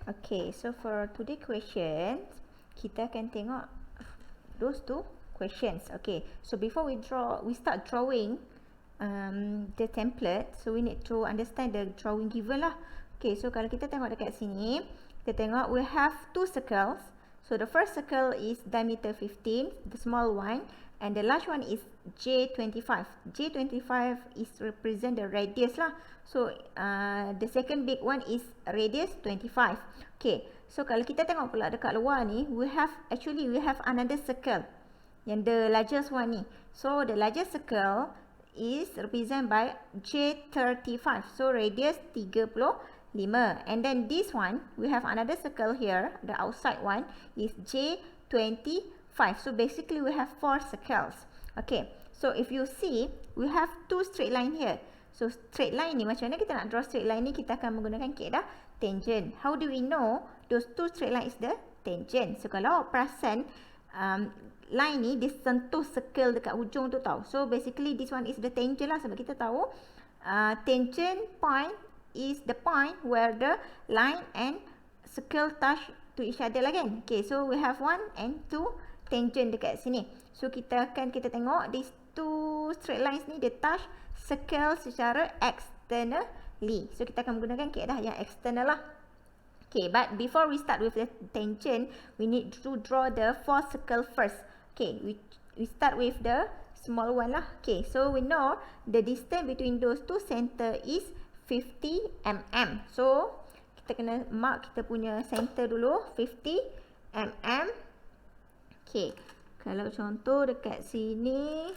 Okay, so for today questions, kita akan tengok those two questions. Okay, so before we start drawing the template, so we need to understand the drawing given lah. Okay, so kalau kita tengok dekat sini, kita tengok we have two circles. So the first circle is diameter 15, the small one, and the large one is J25. J25 is represent the radius lah. So the second big one is radius 25. Okay, so kalau kita tengok pula dekat luar ni, we have another circle, yang the largest one ni. So the largest circle is represented by J35. So radius 35. And then this one, we have another circle here, the outside one is J25. So basically we have 4 circles. Okay, so if you see, we have 2 straight line here. So straight line ni, macam mana kita nak draw straight line ni? Kita akan menggunakan kaedah tangent. How do we know those 2 straight line is the tangent? So kalau perasan, line ni dia sentuh circle dekat hujung tu tau. So basically this one is the tangent lah, sebab kita tahu tangent point is the point where the line and circle touch to each other lah kan. Okay, so we have 1 and 2 tangent dekat sini. So kita tengok these 2 straight lines ni dia touch circle secara externally. So kita akan menggunakan kaedah yang external lah. Okay, but before we start with the tangent, we need to draw the 4 circle first. Okay, we start with the small one lah. Okay, so we know the distance between those two center is 50 mm. So kita kena mark kita punya center dulu, 50 mm. Okay, kalau contoh dekat sini,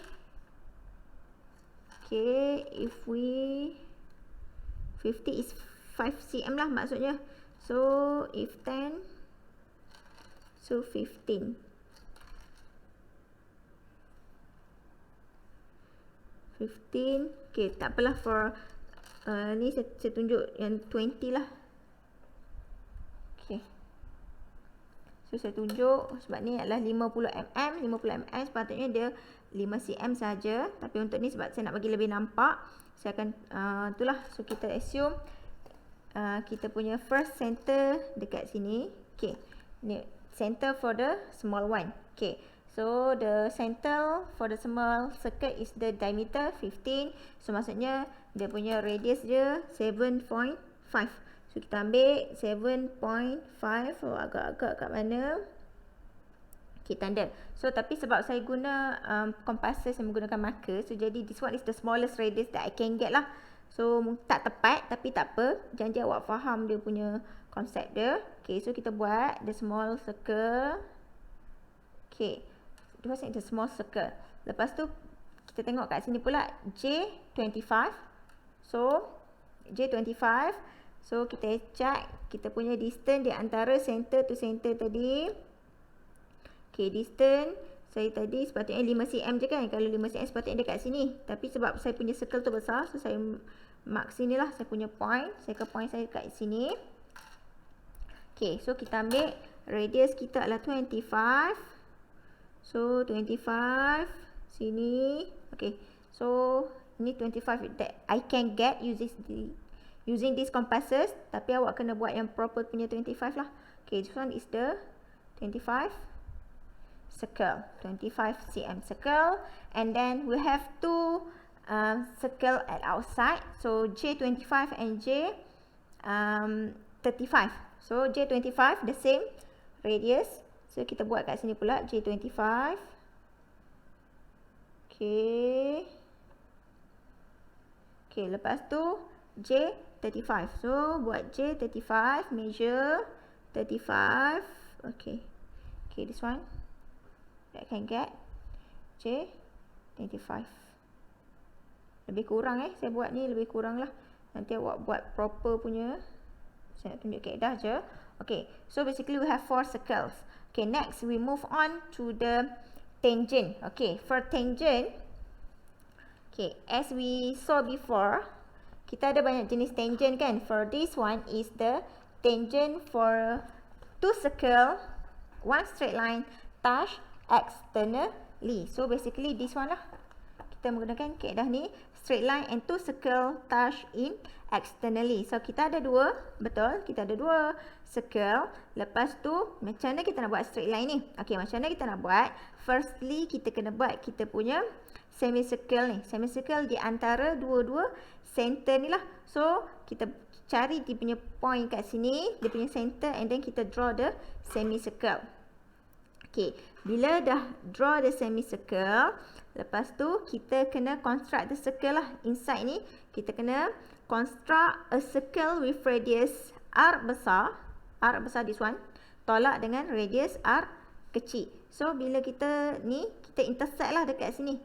okay, if we 50 is 5 cm lah maksudnya. So if 10, so 15. 15. Okay, tak apalah, for ni saya tunjuk yang 20 lah. Okay, so saya tunjuk sebab ni adalah 50 mm. 50 mm sepatutnya dia 5 cm saja, tapi untuk ni sebab saya nak bagi lebih nampak, saya akan itulah. So kita assume kita punya first center dekat sini. Okay, ni center for the small one. Okay, so the center for the small circle is the diameter 15. So maksudnya dia punya radius dia 7.5. So kita ambil 7.5. Oh, agak-agak kat mana? Okay, tanda. So tapi sebab saya guna compasses, saya menggunakan marker, so jadi this one is the smallest radius that I can get lah. So tak tepat, tapi tak apa, janji awak faham dia punya konsep dia. Okay, so kita buat the small circle. Okay, this is the small circle. Lepas tu kita tengok kat sini pula J25. So J25, so kita check kita punya distance di antara center to center tadi. Okay, distance saya tadi sepatutnya 5 cm je kan. Kalau 5 cm sepatutnya dekat sini, tapi sebab saya punya circle tu besar, so saya mark sini lah saya punya point. Circle point saya kat sini. Okay, so kita ambil radius kita adalah 25. So 25 sini. Okay, so ini 25 that I can get using these compasses, tapi awak kena buat yang proper punya 25 lah. Okay, this one is the 25 circle, 25 cm circle, and then we have 2 circle at outside. So J25 and J35. So J25 the same radius. So kita buat kat sini pula J25. Okay. Okay, lepas tu J35. So buat J35, measure 35. Okay. Okay, this one that I can get J25. Lebih kurang saya buat ni lebih kurang lah. Nanti awak buat proper punya. Saya nak tunjuk kaedah je. Okay, so basically we have 4 circles. Okay, next we move on to the tangent. Okay, for tangent, okay, as we saw before, kita ada banyak jenis tangent kan. For this one is the tangent for 2 circle, 1 straight line touch externally. So basically this one lah. Kita menggunakan kaedah ni straight line and 2 circle touch in externally. So kita ada dua, betul? Kita ada dua circle. Lepas tu macam mana kita nak buat straight line ni? Okey, macam mana kita nak buat? Firstly kita kena buat kita punya semicircle ni. Semicircle di antara dua-dua center ni lah. So kita cari dia punya point kat sini, dia punya center, and then kita draw the semicircle. Okay, bila dah draw the semicircle, lepas tu kita kena construct the circle lah. Inside ni kita kena construct a circle with radius r besar. R besar this one. Tolak dengan radius r kecil. So bila kita ni, kita intersect lah dekat sini.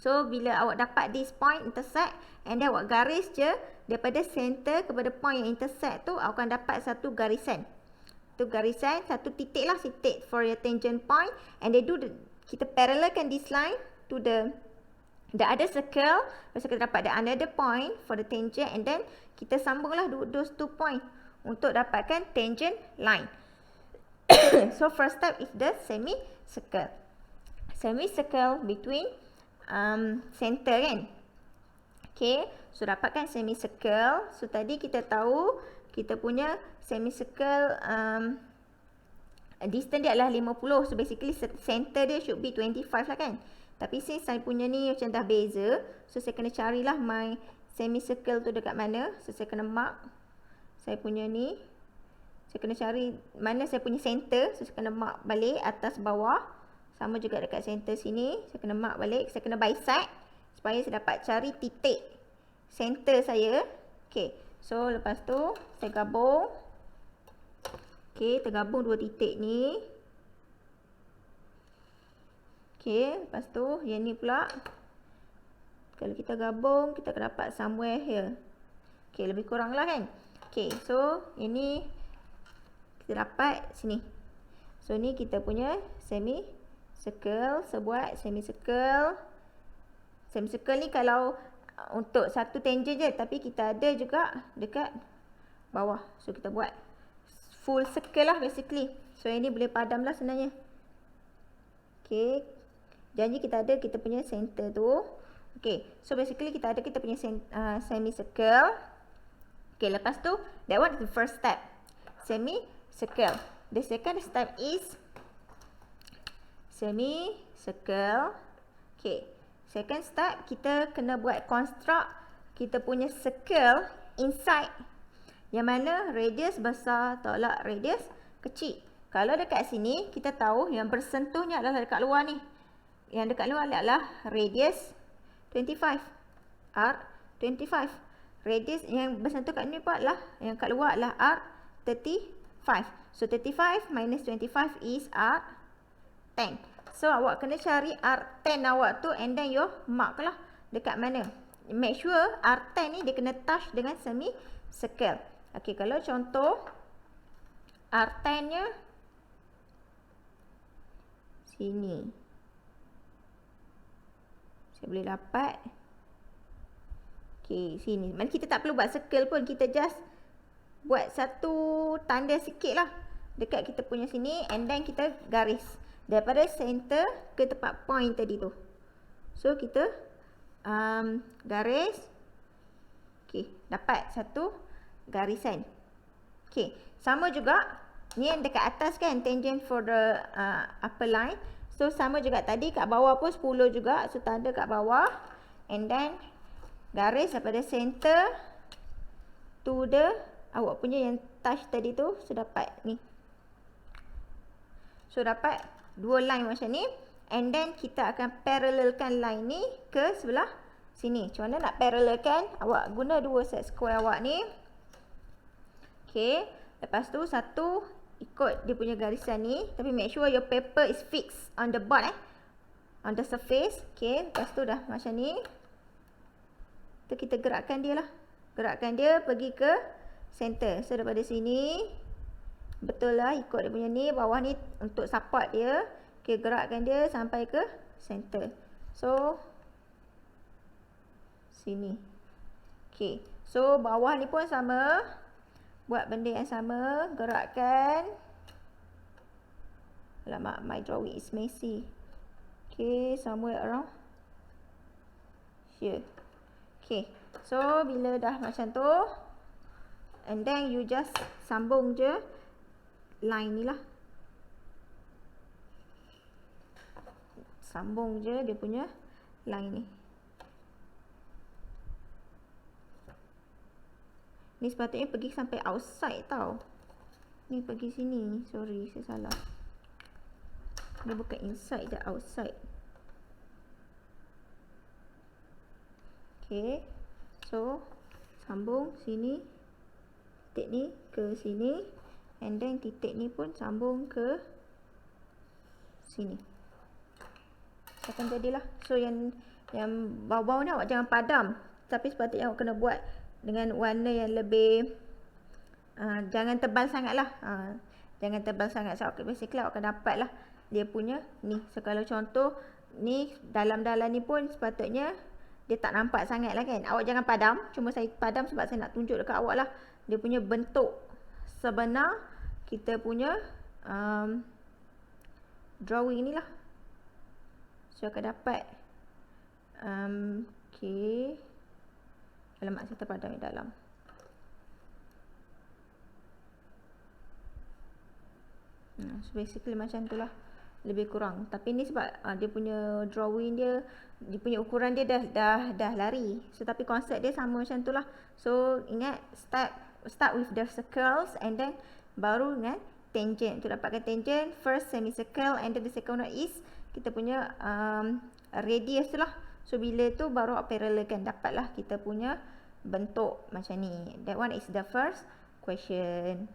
So bila awak dapat this point intersect, and then awak garis je daripada center kepada point yang intersect tu, awak akan dapat satu garisan. Tu garisan, satu titik lah, titik for your tangent point, and they do kita parallelkan this line to the other circle. Lepas kita dapat the another point for the tangent, and then kita sambunglah those 2 point untuk dapatkan tangent line. So first step is the semicircle. Semicircle between center kan. Okay, so dapatkan semicircle. So tadi kita tahu kita punya semicircle distance dia adalah 50. So basically center dia should be 25 lah kan. Tapi since saya punya ni macam dah beza, so saya kena carilah my semicircle tu dekat mana. So saya kena mark saya punya ni. Saya kena cari mana saya punya center. So saya kena mark balik atas bawah. Sama juga dekat center sini. Saya kena mark balik. Saya kena bisect supaya saya dapat cari titik center saya. Okay, so lepas tu saya gabung. Okay, tergabung dua titik ni. Okay, lepas tu yang ni pula. Kalau kita gabung, kita akan dapat somewhere here. Okay, lebih kurang lah kan. Okay, so ini kita dapat sini. So ni kita punya semicircle. So buat semicircle. Semicircle ni kalau untuk satu tangent je, tapi kita ada juga dekat bawah. So kita buat full circle lah basically. So ini boleh padam lah sebenarnya. Okay, janji kita ada kita punya center tu. Okay, so basically kita ada kita punya semicircle. Okay, lepas tu that one is the first step, semicircle. The second step is semicircle. Okay, second step kita kena buat construct kita punya circle inside, yang mana radius besar tolak radius kecil. Kalau dekat sini kita tahu yang bersentuhnya adalah dekat luar ni. Yang dekat luar adalah radius 25. R 25. Radius yang bersentuh kat ni pun adalah yang kat luar adalah R 35. So 35 minus 25 is R 10. So awak kena cari R10 awak tu, and then you mark lah dekat mana. Make sure R10 ni dia kena touch dengan semicircle. Okay, kalau contoh R10 nya sini, saya boleh dapat. Okay, sini. Mana kita tak perlu buat circle pun, kita just buat satu tanda sikit lah dekat kita punya sini, and then kita garis daripada center ke tempat point tadi tu. So kita garis. Okay, dapat satu garisan. Okay, sama juga ni yang dekat atas kan, tangent for the upper line. So sama juga tadi kat bawah pun 10 juga. So tanda kat bawah, and then garis daripada center to the awak punya yang touch tadi tu. So dapat ni. So dapat dua line macam ni, and then kita akan parallelkan line ni ke sebelah sini. Macam mana nak parallelkan? Awak guna dua set square awak ni. Okay, lepas tu satu ikut dia punya garisan ni, tapi make sure your paper is fixed on the board on the surface. Okay, lepas tu dah macam ni. Tu kita gerakkan dia lah. Gerakkan dia pergi ke center. So daripada sini, betul lah ikut dia punya ni, bawah ni untuk support dia. Okay, gerakkan dia sampai ke center. So sini. Okay, so bawah ni pun sama. Buat benda yang sama, gerakkan. Alamak, my drawing is messy. Okay, somewhere around here. Okay, so bila dah macam tu, and then you just sambung je line ni lah. Sambung je dia punya line ni. Ni sepatutnya pergi sampai outside tau. Ni pergi sini. Sorry, saya salah. Dia bukan inside, dia outside. Okay, so sambung sini, titik ni ke sini, and then titik ni pun sambung ke sini. Akan jadilah. So yang bawah-bawah ni awak jangan padam, tapi sepatutnya awak kena buat dengan warna yang lebih jangan tebal sangat lah. Jangan tebal sangat. So basically awak akan dapat lah dia punya ni. So kalau contoh ni dalam-dalam ni pun sepatutnya dia tak nampak sangat lah kan. Awak jangan padam. Cuma saya padam sebab saya nak tunjuk dekat awak lah dia punya bentuk sebenar kita punya drawing ni lah. So akan dapat okay. Alamak, saya terpadam di dalam. So basically macam tu lah, lebih kurang. Tapi ni sebab dia punya drawing dia punya ukuran dia dah lari. So tapi konsep dia sama macam tu lah. So ingat start with the circles and then baru dengan tangent. Untuk dapatkan tangent, first semicircle and then the second one is kita punya radius tu lah. So bila tu baru parallelkan, dapatlah kita punya bentuk macam ni. That one is the first question.